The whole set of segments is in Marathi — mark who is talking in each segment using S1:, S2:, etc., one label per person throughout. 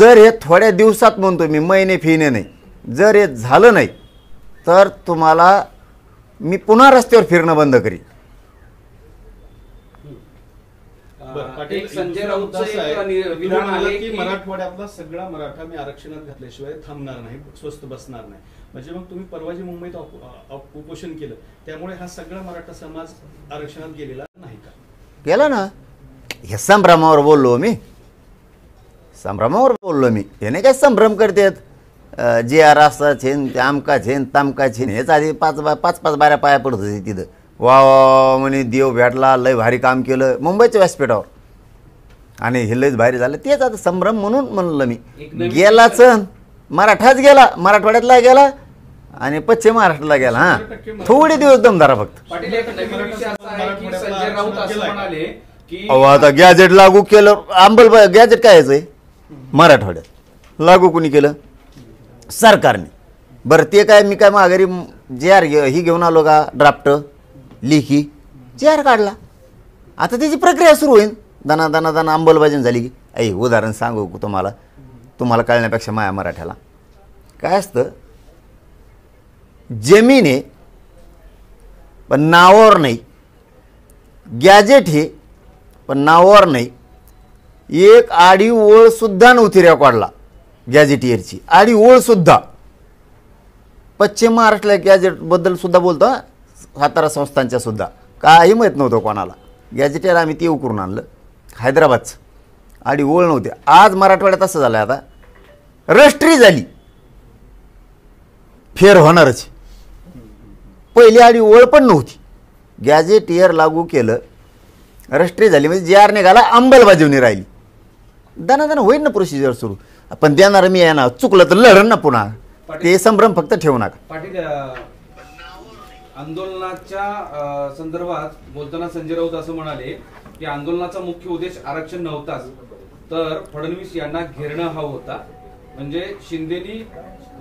S1: जर हे थोड्या दिवसात म्हणतो मी, महिने फिने नाही, जर हे झालं नाही तर तुम्हाला मी पुन्हा रस्त्यावर फिरणं बंद करीन.
S2: संजय राऊतचं विधान आहे की मराठवाड्यातला सगळा मराठा मी आरक्षणात घातल्याशिवाय थांबणार नाही, स्वस्थ बसणार नाही. म्हणजे मग तुम्ही परवा जे मुंबईत उपोषण केलं त्यामुळे हा सगळा मराठा समाज आरक्षणात गेलेला नाही का?
S1: गेला ना. हे संभ्रमावर बोललो मी, संभ्रमावर बोललो मी. हे नाही काय संभ्रम करतात, जे आर असा छेन ते आमका छेन तामका छेन. हेच आधी पाच बाऱ्या पाया पडत होते तिथं. वा म्हणे देव भेटला, लय भारी काम केलं मुंबईच्या व्यासपीठावर आणि हे लयच भारी झालं. तेच आता संभ्रम म्हणून म्हणलं मी. गेलाच मराठाच गेला, मराठवाड्यातला गेला आणि पश्चिम महाराष्ट्राला गेला. हां थोडे दिवस दमदारा फक्त. अहो आता गॅजेट लागू केलं, गॅजेट काय यायचंय मराठवाड्यात लागू कोणी केलं? सरकारने. बरं ते काय मी काय माघारी JR ही घेऊन आलो का, ड्राफ्ट लिखी JR काढला. आता त्याची प्रक्रिया सुरू होईल. दाना दाना दाना अंमलबजावणी झाली की उदाहरण सांगू तुम्हाला कळण्यापेक्षा माया मराठ्याला काय असतं, जमीन आहे पण नावावर नाही, गॅजेट हे पण नावावर नाही. एक आडी ओळ सुद्धा नव्हती रेकॉर्डला गॅजेटियरची, आडी ओळ सुद्धा. पश्चिम महाराष्ट्राला गॅजेटबद्दल सुद्धा बोलतो, सातारा संस्थांच्या सुद्धा काही माहीत नव्हतं कोणाला. गॅजेटियर आम्ही ते करून आणलं हैदराबादचं, आडी ओळ नव्हती. आज मराठवाड्यात असं झालं, आता रजिस्ट्री झाली, फेर होणारच. पहिली आडी ओळ पण नव्हती, गॅजेटियर लागू केलं, रजिस्ट्री झाली, म्हणजे JR निघाला, अंमलबजावणी राहिली. दाना होईल ना प्रोसिजर सुरू. पण देणार मी आहे ना, चुकलं तर लढण ना पुन्हा. ते संभ्रम फक्त ठेवू नका.
S3: पाटील आंदोलनाच्या संदर्भात बोलताना संजय राऊत असं म्हणाले की आंदोलनाचा मुख्य उद्देश आरक्षण नव्हताच, तर फडणवीस यांना घेरणं हा होता. म्हणजे शिंदेनी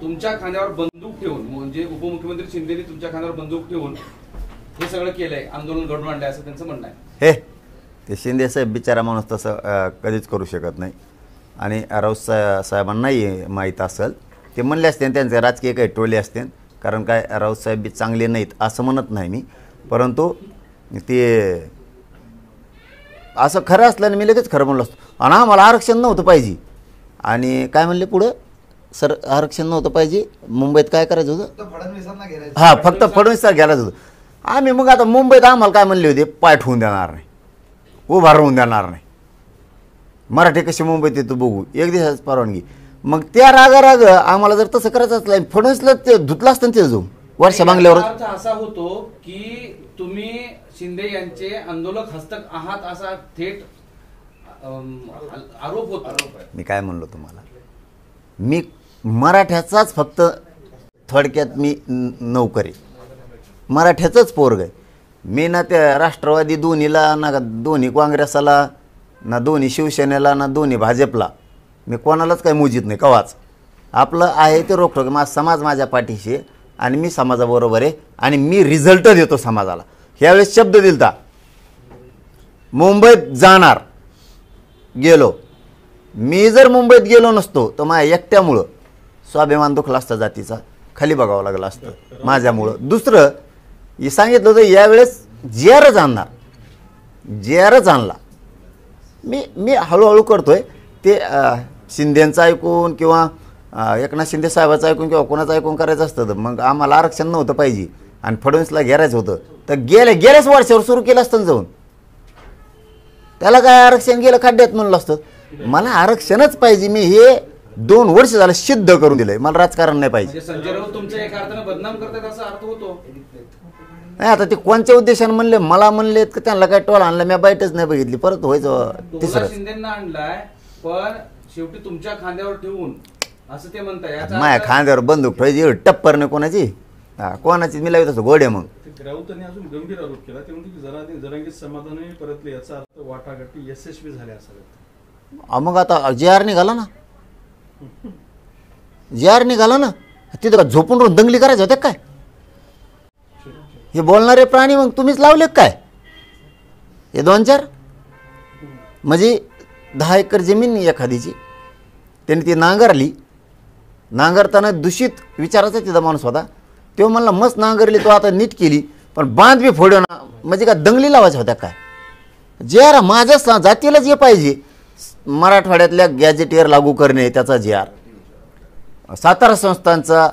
S3: तुमच्या खांद्यावर बंदूक ठेवून, म्हणजे उपमुख्यमंत्री शिंदेनी तुमच्या खांद्यावर बंदूक ठेवून हे सगळं केलंय, आंदोलन घडवून आणलंय असं त्यांचं म्हणणं आहे.
S1: हे ते शिंदे साहेब बिचारा माणूस तसं कधीच करू शकत नाही. आणि राऊत साहेबांनाही माहीत असेल, ते म्हणले असते त्यांचे राजकीय काही टोले असते. कारण काय राऊत साहेब बी चांगले नाहीत असं म्हणत नाही मी, परंतु ते असं खरं असल्याने मी लगेच खरं म्हणलं असतो. आणि आम्हाला आरक्षण नव्हतं पाहिजे. आणि काय म्हणले पुढं, सर आरक्षण नव्हतं पाहिजे, मुंबईत काय करायचं होतं, हां फक्त फडणवीसला घ्यायलाच होतं. आम्ही मग आता मुंबईत आम्हाला काय म्हणले होते, पाय ठेवून देणार नाही, उभा राहून देणार नाही, मराठी कशी मुंबईत येतो बघू, एक दिवसाच परवानगी. मग त्या राग आम्हाला जर तसं करायचं असलं, फडणवीसला ते धुतलं असतं ते जाऊन वर्ष बांगल्यावर.
S3: असा होतो की तुम्ही शिंदे यांचे आंदोलक हस्तक आहात असा थेट आरोप होतो.
S1: मी काय म्हणलो तुम्हाला, मी मराठ्याचाच फक्त थोडक्यात मी नोकरी, मराठ्याचंच पोरग आहे मी. ना त्या राष्ट्रवादी दोन्हीला, ना दोन्ही काँग्रेसाला, ना दोन्ही शिवसेनेला, ना दोन्ही भाजपला मी कोणालाच काही मोजित नाही कवाच. आपलं आहे ते रोखोक. माझा समाज माझ्या पाठीशी आणि मी समाजाबरोबर आहे आणि मी रिझल्ट देतो समाजाला. ह्यावेळेस शब्द दिलता, मुंबईत जाणार, गेलो. मी जर मुंबईत गेलो नसतो तर माझ्या एकट्यामुळं स्वाभिमान दुखला असता, जातीचा खाली बघावं लागलं असतं माझ्यामुळं. दुसरं हे सांगितलं होतं यावेळेस JRच आणणार, JRच आणला. मी हळूहळू करतोय ते. शिंदेचं ऐकून किंवा एकनाथ शिंदे साहेबाचं ऐकून किंवा कोणाचं ऐकून करायचं असतं तर मग आम्हाला आरक्षण नव्हतं पाहिजे आणि फडणवीसला घेरायचं होतं तर गेल्याच वर्षावर सुरू केलं असतं जाऊन. त्याला काय आरक्षण गेलं खड्ड्यात म्हणलं असतं. मला आरक्षणच पाहिजे. मी हे 2 वर्ष झालं सिद्ध करून दिलंय. मला राजकारण नाही पाहिजे.
S3: संजय राऊत तुमच्या एका अर्थाने बदनाम करतात असा अर्थ होतो.
S1: नाही आता ते कोणत्या उद्देशाने म्हणले, मला म्हणले की त्यांना काय टोल आणला, मी बाईटच नाही बघितली. परत व्हायचं तिसरं
S3: शिंदेंना आणलाय पण शेवटी तुमच्या खांद्यावर ठेवून असं ते म्हणताय.
S1: माझ्या खांद्यावर बंदूक ठेवायची टप्पर नाही कोणाची, कोणाची मी लावत असतो गोडे. मग
S2: राऊतांनी अजून गंभीर आरोप केला. ते म्हणते की जरांगी समाधानाने परतले, याचा अर्थ वाटाघाटी यशस्वी झाल्या असाव्यात.
S1: मग आता JR निघाला ना, JR निघाला ना, तिथं का झोपून राहून दंगली करायचं होत्या काय? हे बोलणारे प्राणी मग तुम्हीच लावले काय? हे 2-4 म्हणजे 10 एकर जमीन एखादीची त्यांनी ती नांगरताना दूषित विचाराचा तिथं माणूस होता. तो म्हणला मस्त नांगरली, तो आता नीट केली, पण बांध बी फोडून म्हणजे का दंगली लावायच्या होत्या काय. जे आर माझ्या जातीला जे पाहिजे, मराठवाड्यातल्या गॅजेटियर लागू करणे त्याचा जे आर, सातारा संस्थांचा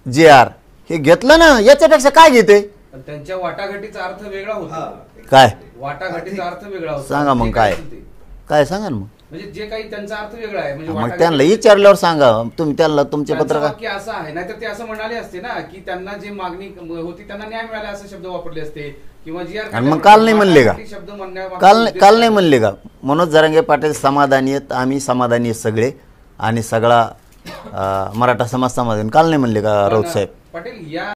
S1: जे आर हे घेतलं ना, याच्यापेक्षा काय घेते.
S3: पण त्यांच्या वाटाघाटीचा अर्थ वेगळा होता.
S1: काय
S3: वाटाघाटीचा अर्थ वेगळा होता.
S1: सांगा मग
S3: जे
S1: काय
S3: काही असेल ते.
S1: काय सांगा ना मग.
S3: म्हणजे जे काही त्यांचा अर्थ वेगळा आहे. म्हणजे
S1: मग
S3: वाटाघाटी-
S1: त्यांना विचारल्यावर सांगा तुम्ही, त्यांना तुमचे
S3: त्यांचं
S1: पत्रकार.
S3: वाक्य असं आहे, नाहीतर ते असं म्हणाले असते ना की त्यांना जे मागणी होती त्यांना न्याय मिळाला असे शब्द वापरले असते किंवा जी
S1: आणि मग काल नाही म्हणले का,
S3: शब्द म्हणण्यामागचा
S1: काल
S3: उद्देश
S1: काल
S3: काय?
S1: नाही म्हणले का मनोज जरांगे पाटील समाधानी आहेत, आम्ही समाधानी आहेत सगळे, आणि सगळा मराठा समाज समाधानी, काल नाही म्हणले का राऊत साहेब.
S3: पाटील या